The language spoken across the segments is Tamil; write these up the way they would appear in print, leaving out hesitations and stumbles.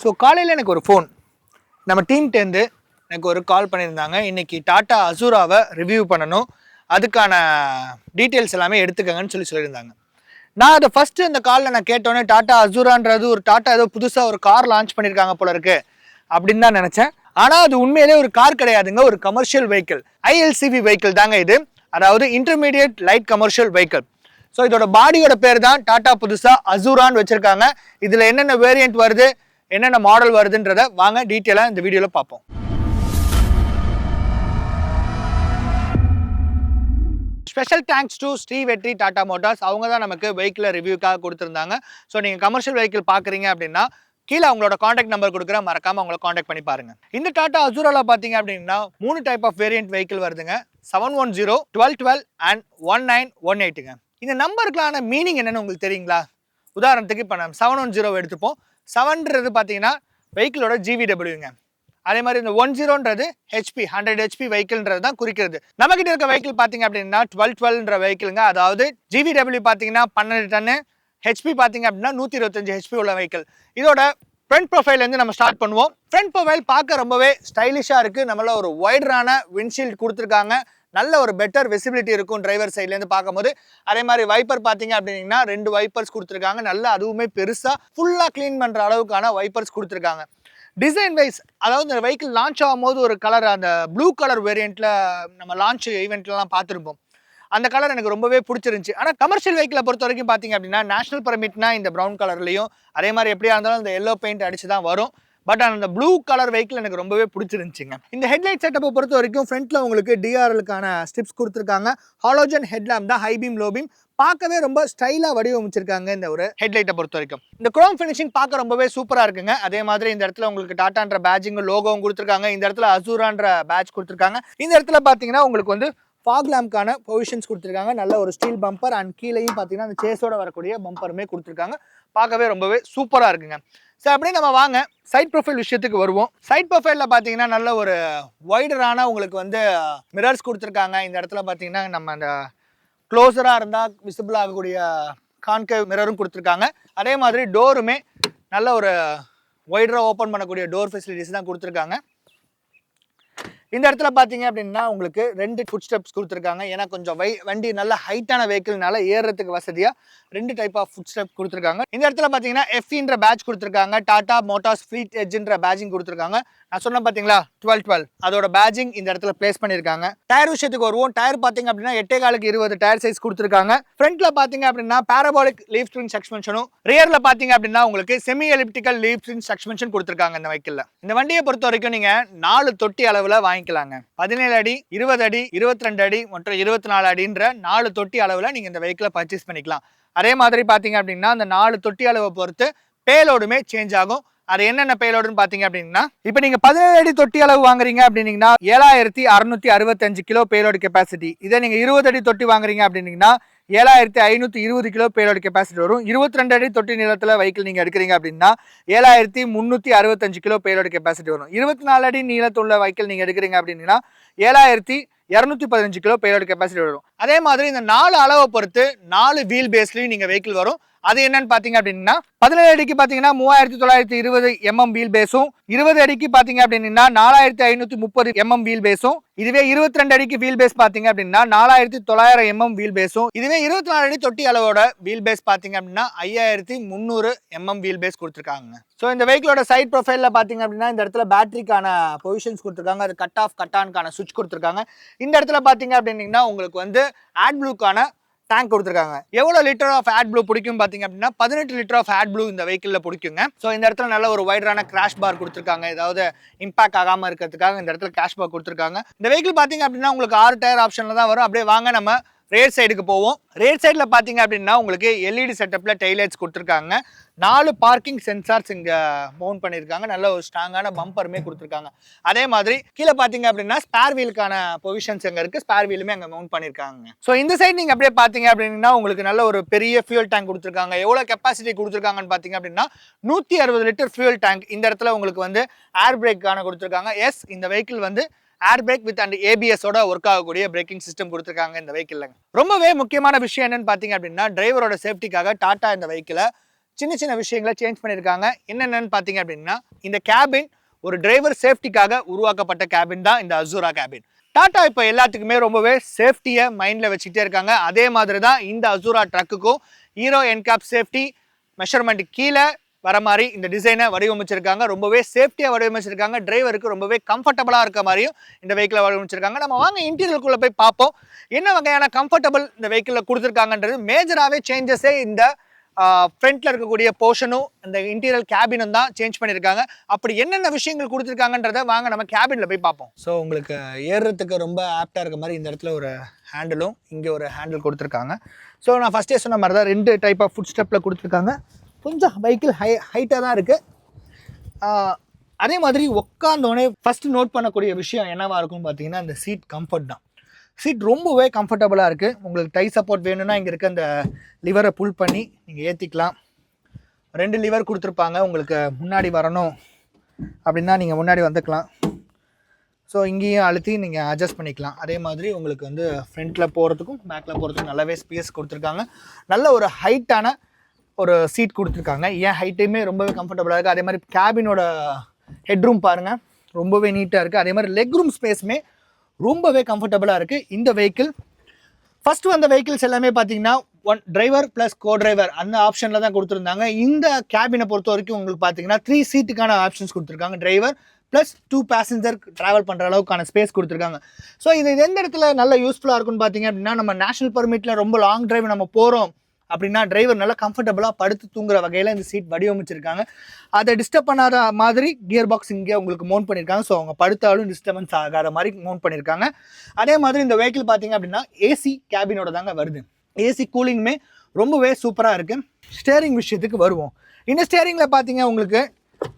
ஸோ காலையில் எனக்கு ஒரு ஃபோன் நம்ம டீம்கிட்டேருந்து எனக்கு ஒரு கால் பண்ணியிருந்தாங்க. இன்றைக்கி டாட்டா அசூராவை ரிவ்யூ பண்ணணும், அதுக்கான டீட்டெயில்ஸ் எல்லாமே எடுத்துக்கங்கன்னு சொல்லியிருந்தாங்க. நான் அதை ஃபஸ்ட்டு இந்த காலில் நான் கேட்டோன்னே டாட்டா அசூரான்றது ஒரு டாட்டா ஏதோ புதுசாக ஒரு கார் லான்ச் பண்ணியிருக்காங்க போல இருக்கு அப்படின்னு தான் நினச்சேன். ஆனால் அது உண்மையிலே ஒரு கார் கிடையாதுங்க, ஒரு கமர்ஷியல் வெஹிக்கிள், ஐஎல்சிவி வெஹிக்கிள் தாங்க இது. அதாவது intermediate light commercial vehicle. So இதோட பாடியோட பேர் தான் டாட்டா புதுசாக அசூரான்னு வச்சுருக்காங்க. இதில் என்னென்ன வேரியண்ட் வருது, என்னென்ன மாடல் வருதுன்றதை வாங்க டீட்டெயிலாக இந்த வீடியோவில் பார்ப்போம். ஸ்பெஷல் தேங்க்ஸ் டு ஸ்ரீ வெற்றி டாடா மோட்டார்ஸ். அவங்க தான் நமக்கு வெஹிக்கிளை ரிவ்யூக்காக கொடுத்துருந்தாங்க. ஸோ நீங்கள் கமர்ஷியல் வெஹிக்கிள் பார்க்குறீங்க அப்படின்னா கீழே அவங்களோட காண்டாக்ட் நம்பர் கொடுக்குறேன், மறக்காமல் அவங்கள காண்டாக்ட் பண்ணி பாருங்கள். இந்த டாட்டா அசூராவில் பார்த்தீங்க அப்படின்னா 3 டைப் ஆஃப் வேரியன்ட் வெஹிக்கிள் வருதுங்க. 710, 1212 அண்ட் 1918ங்க. இந்த நம்பருக்கான மீனிங் என்னன்னு உங்களுக்கு தெரியுங்களா? உதாரணத்துக்கு இப்போ நம்ம 710 எடுத்துப்போம். 7ன்றது பார்த்தீங்கன்னா வெஹிக்கிளோட ஜிவிடபிள்யூங்க. அதே மாதிரி இந்த 10ன்றது ஹெச்பி 100 ஹெச்பி வெஹிக்கிள்ன்றது தான் குறிக்கிறது. நம்மகிட்ட இருக்க வெஹிக்கிள் பார்த்தீங்க அப்படின்னா 1212ன்ற வெஹிக்கிளுங்க. அதாவது ஜிவிடபிள்யூ பார்த்தீங்கன்னா 12 டன்னு, ஹெச்பி பார்த்தீங்க அப்படின்னா 125 ஹெச்பி உள்ள வெஹிக்கிள். இதோட ஃப்ரண்ட் ப்ரொஃபைல்லேருந்து நம்ம ஸ்டார்ட் பண்ணுவோம். ஃப்ரண்ட் ப்ரொஃபைல் பார்க்க ரொம்பவே ஸ்டைலிஷாக இருக்குது. நம்மள ஒரு வைடரான விண்ட்ஷீல்டு கொடுத்துருக்காங்க. நல்ல ஒரு பெட்டர் விசிபிலிட்டி இருக்கும் டிரைவர் சைட்லேருந்து பார்க்கும்போது. அதே மாதிரி வைப்பர் பார்த்தீங்க அப்படின்னா 2 வைப்பர்ஸ் கொடுத்துருக்காங்க. நல்ல அதுவுமே பெருசாக ஃபுல்லாக க்ளீன் பண்ணுற அளவுக்கான வைப்பர்ஸ் கொடுத்துருக்காங்க. டிசைன் வைஸ், அதாவது இந்த வெஹிக்கிள் லான்ச் ஆகும்போது ஒரு கலர், அந்த ப்ளூ கலர் வேரியண்ட்டில் நம்ம லான்ச் ஈவெண்ட்லலாம் பார்த்துருப்போம். அந்த கலர் எனக்கு ரொம்பவே பிடிச்சிருந்துச்சு. ஆனால் கமர்ஷியல் வெஹிக்கிளை பொறுத்த வரைக்கும் பார்த்தீங்க அப்படின்னா நேஷனல் பர்மிட்னா இந்த ப்ரௌன் கலர்லையும், அதே மாதிரி எப்படியா இருந்தாலும் இந்த எல்லோ பெயிண்ட் அடிச்சு தான் வரும். பட் அந்த ப்ளூ கலர் வெஹிக்கிள் எனக்கு ரொம்பவே பிடிச்சிருந்துச்சுங்க. இந்த ஹெட்லைட் செட்டப்பை பொறுத்த வரைக்கும் ஃப்ரண்ட்டில் உங்களுக்கு டிஆர்எலுக்கான ஸ்டிப்ஸ் கொடுத்துருக்காங்க. ஹாலோஜன் ஹெட்லாம்ப் தான், ஹை பீம் லோ பீம். பார்க்கவே ரொம்ப ஸ்டைலாக வடிவமைச்சிருக்காங்க இந்த ஒரு ஹெட்லைட்டை பொறுத்த வரைக்கும். இந்த குரோம் ஃபினிஷிங் பார்க்க ரொம்பவே சூப்பராக இருக்குங்க. அதே மாதிரி இந்த இடத்துல உங்களுக்கு டாட்டான்ற பேட்சிங் லோகோவும் கொடுத்துருக்காங்க. இந்த இடத்துல அசூரான்ற பேட்ச் கொடுத்துருக்காங்க. இந்த இடத்துல பார்த்தீங்கன்னா உங்களுக்கு வந்து ஃபாக் லேம்ப்கான பொசிஷன்ஸ் கொடுத்துருக்காங்க. நல்ல ஒரு ஸ்டீல் பம்பர் அண்ட் கீழேயும் பார்த்தீங்கன்னா அந்த சேஸோட வரக்கூடிய பம்பருமே கொடுத்துருக்காங்க. பார்க்கவே ரொம்பவே சூப்பராக இருக்குங்க. சரி, அப்படியே நம்ம வாங்க சைட் ப்ரொஃபைல் விஷயத்துக்கு வருவோம். சைட் ப்ரொஃபைலில் பார்த்தீங்கன்னா நல்ல ஒரு வைடரான உங்களுக்கு வந்து மிரர்ஸ் கொடுத்துருக்காங்க. இந்த இடத்துல பார்த்தீங்கன்னா நம்ம அந்த க்ளோஸராக இருந்தால் விசிபிள் ஆகக்கூடிய கான்கேவ் மிரரும் கொடுத்துருக்காங்க. அதே மாதிரி டோருமே நல்ல ஒரு வைடராக ஓப்பன் பண்ணக்கூடிய டோர் ஃபெசிலிட்டிஸ் தான் கொடுத்துருக்காங்க. இந்த இடத்துல பார்த்தீங்க அப்படின்னா உங்களுக்கு 2 ஃபுட் ஸ்டெப்ஸ் கொடுத்துருக்காங்க. ஏன்னா கொஞ்சம் வண்டி நல்ல ஹைட்டான வெஹிக்கிள்னால ஏறுறதுக்கு வசதியாக 2 டைப் ஆஃப் ஃபுட் ஸ்டெப் கொடுத்துருக்காங்க. இந்த இடத்துல பார்த்தீங்கன்னா எஃப்இன்ற பேட்ச் கொடுத்துருக்காங்க. டாடா மோட்டார்ஸ் ஃப்ளீட் எட்ஜ்ன்ற பேட்சிங் கொடுத்துருக்காங்க. நான் சொன்னேன் பார்த்தீங்களா 1212, அதோட பேட்சிங் இந்த இடத்துல பிளேஸ் பண்ணியிருக்காங்க. டயர் விஷயத்துக்கு வருவோம். டயர் பார்த்தீங்க அப்படின்னா 8.4க்கு 20 டயர் சைஸ் கொடுத்துருக்காங்க. ஃப்ரண்ட்ல பார்த்தீங்க அப்படின்னா பேரபாலிக் லீஃப் ஸ்ப்ரிங் சஸ்பென்ஷனும், ரியர்ல பார்த்தீங்க அப்படின்னா உங்களுக்கு semi elliptical leaf spring suspension கொடுத்துருக்காங்க இந்த வெஹிக்கிள்ல. இந்த வண்டியை பொறுத்த வரைக்கும் நீங்க 4 தொட்டி அளவில் வாங்கிக்கலாங்க. 17 அடி, 20 அடி, 22 அடி மற்றும் 24 அடின்ற 4 தொட்டி அளவில் நீங்க இந்த வெஹிக்கிளை பர்ச்சேஸ் பண்ணிக்கலாம். அதே மாதிரி பார்த்தீங்க அப்படின்னா அந்த 4 தொட்டி அளவை பொறுத்து பேலோடுமே சேஞ்ச் ஆகும். அது என்னென்ன பேலோடுன்னு பார்த்தீங்க அப்படின்னா, இப்போ நீங்கள் 17 அடி தொட்டி அளவு வாங்குறீங்க அப்படின்னீங்கன்னா 7665 கிலோ பேலோடு கெப்பாசிட்டி. இதே நீங்கள் 20 அடி தொட்டி வாங்குறீங்க அப்படின்னீங்கன்னா 7520 கிலோ பேலோடு கெப்பாசிட்டி வரும். 22 அடி தொட்டி நீளத்தில் வெஹிக்கிள் நீங்கள் எடுக்கிறீங்க அப்படின்னா 7365 கிலோ பேலோடு கெப்பாசிட்டி வரும். 24 அடி நீளத்துள்ள வெஹிக்கிள் நீங்கள் எடுக்கிறீங்க அப்படின்னா 7215 கிலோ பேலோடு கெப்பாசிட்டி வரும். அதே மாதிரி இந்த 4 அளவை பொறுத்து 4 வீல் பேஸ்லையும் நீங்கள் வெஹிக்கிள் வரும். அது என்னன்னு பார்த்தீங்க அப்படின்னா 17 அடிக்கு பார்த்தீங்கன்னா 3920 mm வீல் பேஸும், 20 அடிக்கு பார்த்தீங்க அப்படின்னா 4530 mm வீல் பேஸும், இதுவே 22 அடிக்கு வீல் பேஸ் பார்த்தீங்க அப்படின்னா 4900 mm வீல் பேஸும், இதுவே 24 அடி தொட்டி அளவோட வீல் பேஸ் பார்த்தீங்க அப்படின்னா 5300 mm வீல் பேஸ் கொடுத்துருக்காங்க. ஸோ இந்த வெஹிக்கிளோட சைட் ப்ரொஃபைலில் பார்த்தீங்க அப்படின்னா இந்த இடத்துல பேட்டரிக்கான பொசிஷன்ஸ் கொடுத்துருக்காங்க. அது கட் ஆஃப் கட் ஆன்கான சுவிட்ச் கொடுத்துருக்காங்க. இந்த இடத்துல பார்த்தீங்க அப்படின்னா உங்களுக்கு வந்து ஆட் ப்ளூக்கான டேங்க் கொடுத்துருக்காங்க. எவ்வளோ லிட்டர் ஆஃப் ஆட் ப்ளூ பிடிக்கும் பார்த்தீங்க அப்படின்னா 18 லிட்டர் ஆஃப் ஆட் ப்ளூ இந்த வெஹிக்கிளில் பிடிக்குங்க. ஸோ இந்த இடத்துல நல்ல ஒரு வைடரான கிராஷ் பார் கொடுத்துருக்காங்க. ஏதாவது இம்பாக்ட் ஆகாமல் இருக்கிறதுக்காக இந்த இடத்துல கிராஷ் பார் கொடுத்துருக்காங்க. இந்த வெஹிக்கிள் பார்த்தீங்க அப்படின்னா உங்களுக்கு 6 டயர் ஆப்ஷனில் தான் வரும். அப்படியே வாங்க நம்ம ரேர் சைடுக்கு போவோம். ரேர் சைடில் பார்த்தீங்க அப்படின்னா உங்களுக்கு எல்இடி செட்டப்பில் டெய்லைட்ஸ் கொடுத்துருக்காங்க. 4 பார்க்கிங் சென்சார்ஸ் இங்கே மவுண்ட் பண்ணியிருக்காங்க. நல்ல ஒரு ஸ்ட்ராங்கான பம்பருமே கொடுத்துருக்காங்க. அதே மாதிரி கீழே பார்த்தீங்க அப்படின்னா ஸ்பேர் வீலுக்கான பொசிஷன்ஸ் எங்கே இருக்குது, ஸ்பேர் வீலுமே அங்கே மவுண்ட் பண்ணியிருக்காங்க. ஸோ இந்த சைடு நீங்கள் அப்படியே பார்த்தீங்க அப்படின்னா உங்களுக்கு நல்ல ஒரு பெரிய ஃபியூல் டேங்க் கொடுத்துருக்காங்க. எவ்வளோ கெப்பாசிட்டி கொடுத்துருக்காங்கன்னு பார்த்தீங்க அப்படின்னா 160 லிட்டர் ஃபியூல் டேங்க். இந்த இடத்துல உங்களுக்கு வந்து ஏர் பிரேக்கான கொடுத்துருக்காங்க. எஸ், இந்த வெஹிக்கிள் வந்து ஏர் பிரேக் வித் அண்ட் ஏபிஎஸோட ஒர்க் ஆகக்கூடிய பிரேக்கிங் சிஸ்டம் கொடுத்துருக்காங்க இந்த வெஹிக்கிள்ல. ரொம்பவே முக்கியமான விஷயம் என்னன்னு பார்த்தீங்க அப்படின்னா டிரைவரோட சேஃப்டிக்காக டாடா இந்த வெஹிக்கிளை சின்ன சின்ன விஷயங்களை சேஞ்ச் பண்ணியிருக்காங்க. என்னென்னு பார்த்தீங்க அப்படின்னா, இந்த கேபின் ஒரு டிரைவர் சேஃப்டிக்காக உருவாக்கப்பட்ட கேபின் தான் இந்த அசூரா கேபின். டாடா இப்போ எல்லாத்துக்குமே ரொம்பவே சேஃப்டியை மைண்டில் வச்சுக்கிட்டே இருக்காங்க. அதே மாதிரி தான் இந்த அசூரா ட்ரக்குக்கும் ஹீரோ என்கேப் சேஃப்டி மெஷர்மெண்ட் கீழே வர மாதிரி இந்த டிசைனை வடிவமைச்சிருக்காங்க. ரொம்பவே சேஃப்டியாக வடிவமைச்சிருக்காங்க. டிரைவருக்கு ரொம்பவே கம்ஃபர்டபுளாக இருக்க மாதிரியும் இந்த வெஹிக்கிளை வடிவமைச்சிருக்காங்க. நம்ம வாங்க இன்டீரியருக்குள்ளே போய் பார்ப்போம் என்ன வகையான கம்ஃபர்டபுள் இந்த வெஹிக்கிளில் கொடுத்துருக்காங்கன்றது. மேஜராகவே சேஞ்சஸே இந்த ஃப்ரண்ட்டில் இருக்கக்கூடிய போர்ஷனும் இந்த இன்டீரியர் கேபினும் தான் சேஞ்ச் பண்ணியிருக்காங்க. அப்படி என்னென்ன விஷயங்கள் கொடுத்துருக்காங்கன்றதை வாங்க நம்ம கேபினில் போய் பார்ப்போம். ஸோ உங்களுக்கு ஏறுறதுக்கு ரொம்ப ஆப்டாக இருக்க மாதிரி இந்த இடத்துல ஒரு ஹேண்டிலும் இங்கே ஒரு ஹேண்டில் கொடுத்துருக்காங்க. ஸோ நான் ஃபஸ்ட்டே சொன்ன மாதிரி தான் 2 டைப் ஆஃப் ஃபுட் ஸ்டெப்பில் கொடுத்துருக்காங்க. கொஞ்சம் வெஹிக்கிள் ஹைட்டாக தான் இருக்குது. அதே மாதிரி உட்காந்தோடனே ஃபஸ்ட்டு நோட் பண்ணக்கூடிய விஷயம் என்னவாக இருக்கும்னு பார்த்தீங்கன்னா இந்த சீட் கம்ஃபர்ட் தான். சீட் ரொம்பவே கம்ஃபர்டபுளாக இருக்குது. உங்களுக்கு டை சப்போர்ட் வேணும்னா இங்கே இருக்க அந்த லிவரை புல் பண்ணி நீங்கள் ஏற்றிக்கலாம். 2 லிவர் கொடுத்துருப்பாங்க. உங்களுக்கு முன்னாடி வரணும் அப்படின்னா நீங்கள் முன்னாடி வந்துக்கலாம். ஸோ இங்கேயும் அழுத்தி நீங்கள் அட்ஜஸ்ட் பண்ணிக்கலாம். அதே மாதிரி உங்களுக்கு வந்து ஃப்ரண்ட்டில் போகிறதுக்கும் பேக்கில் போகிறதுக்கும் நல்லாவே ஸ்பேஸ் கொடுத்துருக்காங்க. நல்ல ஒரு ஹைட்டான ஒரு சீட் கொடுத்துருக்காங்க. ஏன் ஹைட்டையுமே ரொம்பவே கம்ஃபர்டபுளாக இருக்குது. அதே மாதிரி கேபினோட ஹெட்ரூம் பாருங்கள் ரொம்பவே நீட்டாக இருக்குது. அதே மாதிரி லெக் ரூம் ஸ்பேஸுமே ரொம்பவே கம்ஃபர்டபுளாக இருக்குது இந்த வெஹிக்கிள். ஃபஸ்ட்டு வந்த வெஹிக்கிள்ஸ் எல்லாமே பார்த்தீங்கன்னா 1 டிரைவர் ப்ளஸ் கோ டிரைவர் அந்த ஆப்ஷனில் தான் கொடுத்துருந்தாங்க. இந்த கேபினை பொறுத்த வரைக்கும் உங்களுக்கு பார்த்தீங்கன்னா 3 சீட்டுக்கான ஆப்ஷன்ஸ் கொடுத்துருக்காங்க. டிரைவர் ப்ளஸ் 2 பேசஞ்சர் ட்ராவல் பண்ணுற அளவுக்கான ஸ்பேஸ் கொடுத்துருக்காங்க. ஸோ இது எந்த இடத்துல நல்ல யூஸ்ஃபுல்லாக இருக்குன்னு பார்த்தீங்க அப்படின்னா, நம்ம நேஷனல் பர்மிட்டில் ரொம்ப லாங் டிரைவ் நம்ம போகிறோம் அப்படின்னா டிரைவர் நல்லா கம்ஃபர்டபுளாக படுத்து தூங்குற வகையில் இந்த சீட் வடிவமைச்சிருக்காங்க. அதை டிஸ்டர்ப் பண்ணாத மாதிரி கியர் பாக்ஸ் இங்கே உங்களுக்கு மவுண்ட் பண்ணியிருக்காங்க. ஸோ அவங்க படுத்தாலும் டிஸ்டர்பன்ஸ் ஆகாத மாதிரி மவுண்ட் பண்ணியிருக்காங்க. அதே மாதிரி இந்த வெஹிக்கிள் பார்த்தீங்க அப்படின்னா ஏசி கேபினோட தாங்க வருது. ஏசி கூலிங்குமே ரொம்பவே சூப்பராக இருக்குது. ஸ்டேரிங் விஷயத்துக்கு வருவோம். இந்த ஸ்டேரிங்கில் பார்த்தீங்க உங்களுக்கு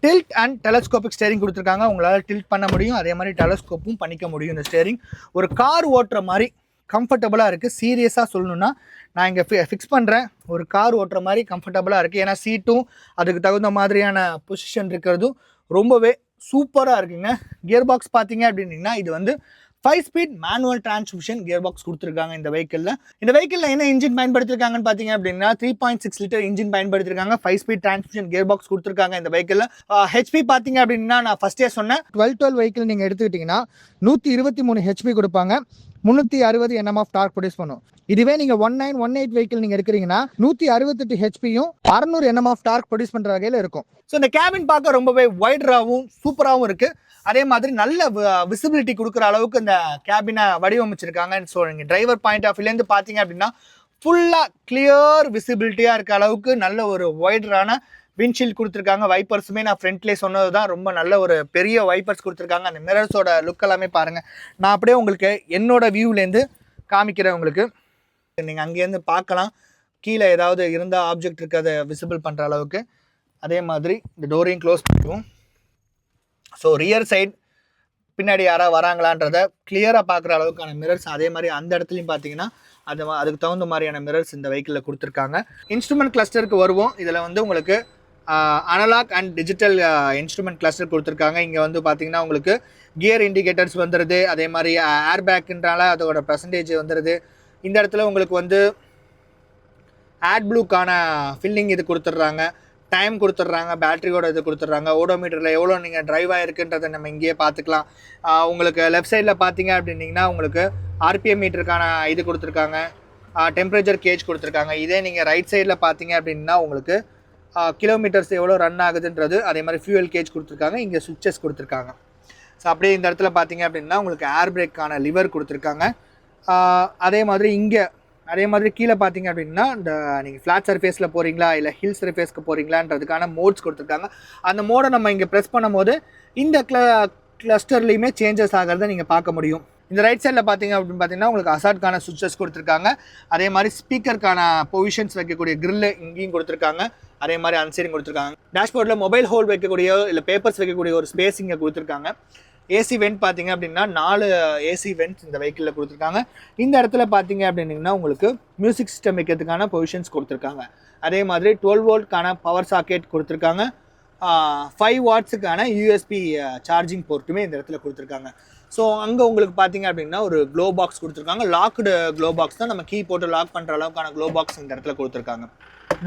டில்ட் அண்ட் டெலஸ்கோபிக் ஸ்டேரிங் கொடுத்துருக்காங்க. உங்களால் டில்ட் பண்ண முடியும். அதே மாதிரி டெலஸ்கோப்பும் பண்ணிக்க முடியும். இந்த ஸ்டேரிங் ஒரு கார் ஓட்டுற மாதிரி கம்ஃபர்டபுளாக இருக்குது. சீரியஸாக சொல்லணுன்னா நான் இங்கே ஃபிக்ஸ் பண்ணுறேன். ஒரு கார் ஓட்டுற மாதிரி கம்ஃபர்டபுளாக இருக்குது. ஏன்னா சீட்டும் அதுக்கு தகுந்த மாதிரியான பொசிஷன் இருக்கிறதும் ரொம்பவே சூப்பராக இருக்குங்க. கியர் பாக்ஸ் பார்த்தீங்க அப்படின்னா இது வந்து 5 speed manual transmission gear box கொடுத்துருக்காங்க இந்த வெஹிக்கிளில். இந்த வெஹிக்கிளில் என்ன இன்ஜின் பயன்படுத்திருக்காங்கன்னு பார்த்தீங்க அப்படின்னா 3.6 லிட்டர் இன்ஜின் பயன்படுத்திருக்காங்க. 5 ஸ்பீட் டிரான்ஸ்மிஷன் கியர் பாக்ஸ் கொடுத்துருக்காங்க இந்த வெஹிக்கிளில். ஹெச்பி பார்த்தீங்க அப்படின்னா நான் ஃபஸ்ட்டே சொன்னேன் 12 வெஹிக்கிள் நீங்கள் எடுத்துக்கிட்டிங்கன்னா 123 ஹெச்பி கொடுப்பாங்க. 360 Nm ஆஃப் டார்க் ப்ரொடியூஸ் பண்ணும். இதுவே நீங்கள் 1918 வெஹிக்கிள் நீங்கள் எடுக்கிறீங்கன்னா 168 ஹெச்பியும் 600 Nm ஆஃப் டார்க் ப்ரொடியூஸ் பண்ணுற வகையில் இருக்கும். ஸோ இந்த கேபின் பார்க்க ரொம்பவே வைடராகவும் சூப்பராகவும் இருக்குது. அதே மாதிரி நல்ல விசிபிலிட்டி கொடுக்குற அளவுக்கு இந்த கேபினை வடிவமைச்சிருக்காங்க. ஸோ நீங்கள் டிரைவர் பாயிண்ட் ஆஃப் வியூலேருந்து பார்த்தீங்க அப்படின்னா ஃபுல்லாக கிளியர் விசிபிலிட்டியாக இருக்க அளவுக்கு நல்ல ஒரு வைடரான விண்ட்ஷீல்ட் கொடுத்துருக்காங்க. வைப்பர்ஸுமே நான் ஃப்ரண்ட்லேயே சொன்னது தான். ரொம்ப நல்ல ஒரு பெரிய வைப்பர்ஸ் கொடுத்துருக்காங்க. அந்த மிரர்ஸோட லுக் எல்லாமே பாருங்கள். நான் அப்படியே உங்களுக்கு என்னோட வியூலேருந்து காமிக்கிறேன். உங்களுக்கு நீங்கள் அங்கேருந்து பார்க்கலாம். கீழே ஏதாவது இருந்தால் ஆப்ஜெக்ட் இருக்குது அதை விசிபிள் பண்ணுற அளவுக்கு. அதே மாதிரி இந்த டோரையும் க்ளோஸ் பண்ணிடுவோம். ஸோ ரியர் சைட் பின்னாடி யாராவது வராங்களான்றத கிளியராக பார்க்குற அளவுக்கான மிரர்ஸ். அதே மாதிரி அந்த இடத்துலையும் பார்த்தீங்கன்னா அதுக்கு தகுந்த மாதிரியான மிரர்ஸ் இந்த வெஹிக்கிளில் கொடுத்துருக்காங்க. இன்ஸ்ட்ருமெண்ட் கிளஸ்டருக்கு வருவோம். இதில் வந்து உங்களுக்கு analog and digital instrument cluster கொடுத்துருக்காங்க. இங்கே வந்து பார்த்தீங்கன்னா உங்களுக்கு கியர் இண்டிகேட்டர்ஸ் வந்துடுது. அதே மாதிரி ஏர் பேக்குன்றால அதோட பர்சன்டேஜ் வந்துடுது. இந்த இடத்துல உங்களுக்கு வந்து ஆட் ப்ளூக்கான ஃபில்லிங் இது கொடுத்துட்றாங்க. டைம் கொடுத்துட்றாங்க. பேட்டரியோட இது கொடுத்துட்றாங்க. ஓடோமீட்டரில் எவ்வளோ நீங்கள் ட்ரைவ் ஆகிருக்குன்றதை நம்ம இங்கேயே பார்த்துக்கலாம். உங்களுக்கு லெஃப்ட் சைடில் பார்த்தீங்க அப்படின்னிங்கன்னா உங்களுக்கு ஆர்பிஎம் மீட்டருக்கான இது கொடுத்துருக்காங்க. டெம்பரேச்சர் கேஜ் கொடுத்துருக்காங்க. இதே நீங்கள் ரைட் சைடில் பார்த்தீங்க அப்படின்னா உங்களுக்கு கிலோமீட்டர்ஸ் எவ்வளோ ரன் ஆகுதுன்றது, அதே மாதிரி ஃபியூவல் கேஜ் கொடுத்துருக்காங்க. இங்கே சுவிட்சஸ் கொடுத்துருக்காங்க. ஸோ அப்படியே இந்த இடத்துல பார்த்தீங்க அப்படின்னா உங்களுக்கு ஏர் பிரேக்கான லிவர் கொடுத்துருக்காங்க. அதே மாதிரி இங்கே அதே மாதிரி கீழே பார்த்தீங்க அப்படின்னா இந்த நீங்கள் ஃப்ளாட் சர்ஃபேஸில் போகிறீங்களா இல்லை ஹில் சர்ஃபேஸ்க்கு போகிறீங்களான்றதுக்கான மோட்ஸ் கொடுத்துருக்காங்க. அந்த மோடை நம்ம இங்கே ப்ரெஸ் பண்ணும்போது இந்த கிளஸ்டர்லேயுமே சேஞ்சஸ் ஆகிறத நீங்கள் பார்க்க முடியும். இந்த ரைட் சைடில் பார்த்தீங்க அப்படின்னு பார்த்தீங்கன்னா உங்களுக்கு அசாட்கான சுவிட்சஸ் கொடுத்துருக்காங்க. அதே மாதிரி ஸ்பீக்கருக்கான பொசிஷன்ஸ் வைக்கக்கூடிய கிரில்லு இங்கேயும் கொடுத்துருக்காங்க. அதே மாதிரி அன்சைடும் கொடுத்துருக்காங்க. டேஷ்போர்டில் மொபைல் ஹோல்ட் வைக்கக்கூடிய இல்லை பேப்பர்ஸ் வைக்கக்கூடிய ஒரு ஸ்பேஸ் இங்கே கொடுத்துருக்காங்க. ஏசி வெண்ட் பார்த்தீங்க அப்படின்னா 4 ஏசி வெண்ட்ஸ் இந்த வெஹிக்கிளில் கொடுத்துருக்காங்க. இந்த இடத்துல பார்த்தீங்க அப்படின்னா உங்களுக்கு மியூசிக் சிஸ்டம் வைக்கிறதுக்கான பொசிஷன்ஸ் கொடுத்துருக்காங்க. அதே மாதிரி 12 வோல்ட்கான பவர் சாக்கெட் கொடுத்துருக்காங்க. 5 வாட்ஸுக்கான யூஎஸ்பி சார்ஜிங் போர்ட்டுமே இந்த இடத்துல கொடுத்துருக்காங்க. ஸோ அங்கே உங்களுக்கு பார்த்தீங்க அப்படின்னா ஒரு க்ளோ பாக்ஸ் கொடுத்துருக்காங்க. லாக்டு க்ளோ பாக்ஸ் தான், நம்ம கீ போட்டு லாக் பண்ணுற அளவுக்கான க்ளோ பாக்ஸ் இந்த இடத்துல கொடுத்துருக்காங்க.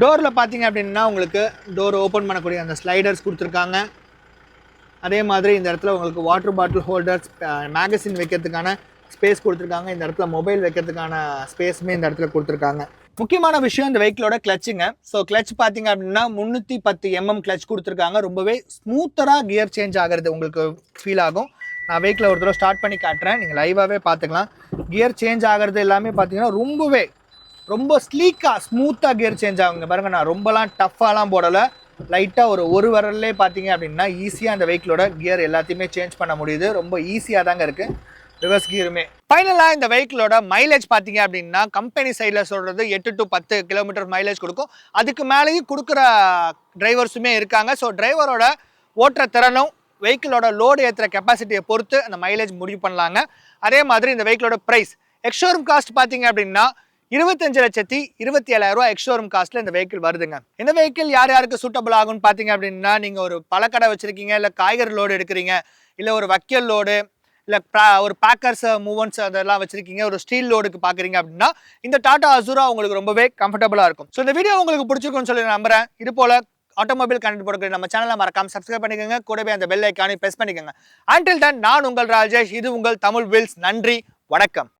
டோரில் பார்த்தீங்க அப்படின்னா உங்களுக்கு டோர் ஓப்பன் பண்ணக்கூடிய அந்த ஸ்லைடர்ஸ் கொடுத்துருக்காங்க. அதே மாதிரி இந்த இடத்துல உங்களுக்கு வாட்டர் பாட்டில் ஹோல்டர்ஸ், மேகசின் வைக்கிறதுக்கான ஸ்பேஸ் கொடுத்துருக்காங்க. இந்த இடத்துல மொபைல் வைக்கிறதுக்கான ஸ்பேஸுமே இந்த இடத்துல கொடுத்துருக்காங்க. முக்கியமான விஷயம் இந்த வெஹிக்கிளோட கிளச்சுங்க. ஸோ கிளச் பார்த்தீங்க அப்படின்னா 310 mm கிளச் கொடுத்துருக்காங்க. ரொம்பவே ஸ்மூத்தராக கியர் சேஞ்ச் ஆகிறது உங்களுக்கு ஃபீல் ஆகும். நான் வெஹிக்கிளை ஒரு தடவை ஸ்டார்ட் பண்ணி காட்டுறேன், நீங்கள் லைவாகவே பார்த்துக்கலாம். கியர் சேஞ்ச் ஆகிறது எல்லாமே பார்த்தீங்கன்னா ரொம்ப ஸ்லீக்காக ஸ்மூத்தாக கியர் சேஞ்ச் ஆகுங்க. பாருங்கள், நான் ரொம்பலாம் டஃப்பாலாம் போடலை. லைட்டாக ஒரு வரல்லே பார்த்தீங்க அப்படின்னா ஈஸியாக அந்த வெஹிக்கிளோட கியர் எல்லாத்தையுமே சேஞ்ச் பண்ண முடியுது. ரொம்ப ஈஸியாக தாங்க இருக்குது ரிவர்ஸ் கியருமே. ஃபைனலாக இந்த வெஹிக்கிளோட மைலேஜ் பார்த்தீங்க அப்படின்னா கம்பெனி சைடில் சொல்கிறது 8 to 10 கிலோமீட்டர் மைலேஜ் கொடுக்கும். அதுக்கு மேலேயும் கொடுக்குற டிரைவர்ஸுமே இருக்காங்க. ஸோ டிரைவரோட ஓட்டுற திறனும் வெஹிக்கிளோட லோடு ஏற்றுற கெப்பாசிட்டியை பொறுத்து அந்த மைலேஜ் முடிவு பண்ணலாங்க. அதே மாதிரி இந்த வெஹிக்கிளோட ப்ரைஸ் எக்ஸ்ஷோரூம் காஸ்ட் பார்த்தீங்க அப்படின்னா 25,27,000 எக்ஸ்ஷோரூம் காஸ்ட்ல இந்த வெஹிக்கிள் வருதுங்க. இந்த வெஹிக்கிள் யார் யாருக்கு சூட்டபிள் ஆகும்னு பார்த்தீங்க அப்படின்னா, நீங்கள் ஒரு பழக்கடை வச்சிருக்கீங்க, இல்லை காய்கறி லோடு எடுக்கிறீங்க, இல்லை ஒரு வக்கியல் லோடு, இல்லை ஒரு பேக்கர்ஸ் மூவன்ஸ் அதெல்லாம் வச்சிருக்கீங்க, ஒரு ஸ்டீல் லோடுக்கு பார்க்குறீங்க அப்படின்னா இந்த டாடா அசூரா உங்களுக்கு ரொம்பவே கம்ஃபர்டபுளாக இருக்கும். ஸோ இந்த வீடியோ உங்களுக்கு பிடிச்சிருக்கும்னு சொல்லி நம்புறேன். இது போல ஆட்டோமொபைல் கண்டென்ட் போடுற நம்ம சேனலை மறக்காம சப்ஸ்கிரைப் பண்ணிக்கோங்க. கூடவே அந்த பெல் ஐக்கானை பிரஸ் பண்ணிக்கோங்க. அன்டில் தென் நான் உங்கள் ராஜேஷ், இது உங்கள் தமிழ் வீல்ஸ். நன்றி, வணக்கம்.